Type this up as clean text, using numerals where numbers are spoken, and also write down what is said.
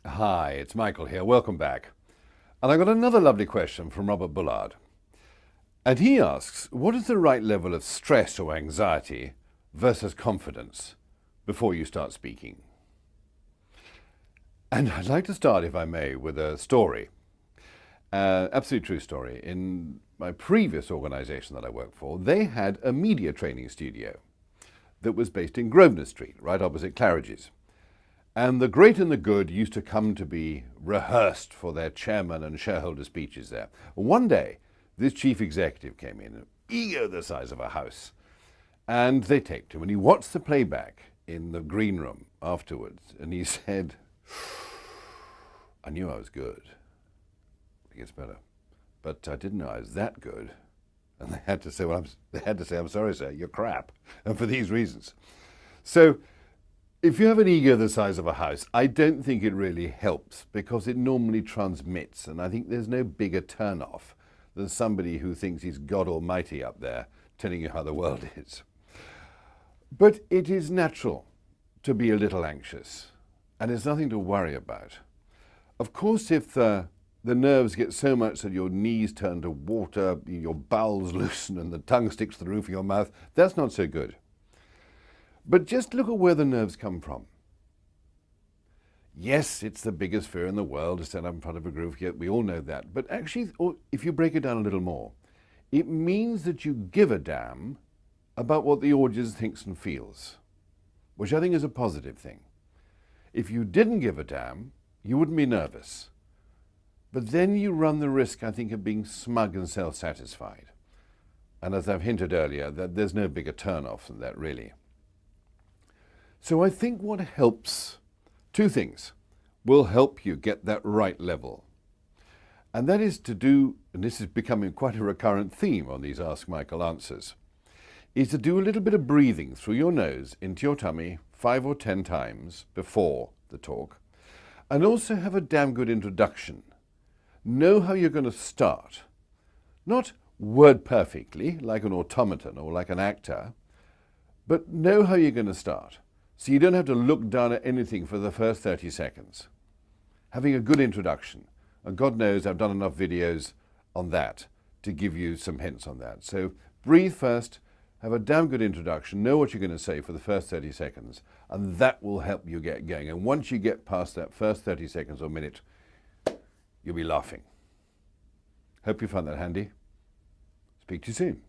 Hi, it's Michael here. Welcome back. And I got another lovely question from Robert Bullard. And he asks, what is the right level of stress or anxiety versus confidence before you start speaking? And I'd like to start, if I may, with a story. Absolutely true story. In my previous organization that I worked for, they had a media training studio that was based in Grosvenor Street, right opposite Claridge's. And the great and the good used to come to be rehearsed for their chairman and shareholder speeches there. One day, this chief executive came in, an ego the size of a house, and they taped him, and he watched the playback in the green room afterwards, and he said, I knew I was good. It gets better. But I didn't know I was that good. And they had to say, I'm sorry, sir, you're crap, and for these reasons. So, if you have an ego the size of a house, I don't think it really helps because it normally transmits, and I think there's no bigger turn-off than somebody who thinks he's God Almighty up there telling you how the world is. But it is natural to be a little anxious, and there's nothing to worry about. Of course, if the nerves get so much that your knees turn to water, your bowels loosen, and the tongue sticks to the roof of your mouth, that's not so good. But just look at where the nerves come from. Yes, it's the biggest fear in the world to stand up in front of a group. Yeah, we all know that. But actually, if you break it down a little more, it means that you give a damn about what the audience thinks and feels, which I think is a positive thing. If you didn't give a damn, you wouldn't be nervous. But then you run the risk, I think, of being smug and self-satisfied. And as I've hinted earlier, that there's no bigger turn-off than that, really. So I think what helps, two things, will help you get that right level. And that is to do, and this is becoming quite a recurrent theme on these Ask Michael answers, is to do a little bit of breathing through your nose into your tummy 5 or 10 times before the talk, and also have a damn good introduction. Know how you're going to start. Not word perfectly, like an automaton or like an actor, but know how you're going to start. So you don't have to look down at anything for the first 30 seconds. Having a good introduction. And God knows I've done enough videos on that to give you some hints on that. So breathe first, have a damn good introduction, know what you're going to say for the first 30 seconds, and that will help you get going. And once you get past that first 30 seconds or minute, you'll be laughing. Hope you found that handy. Speak to you soon.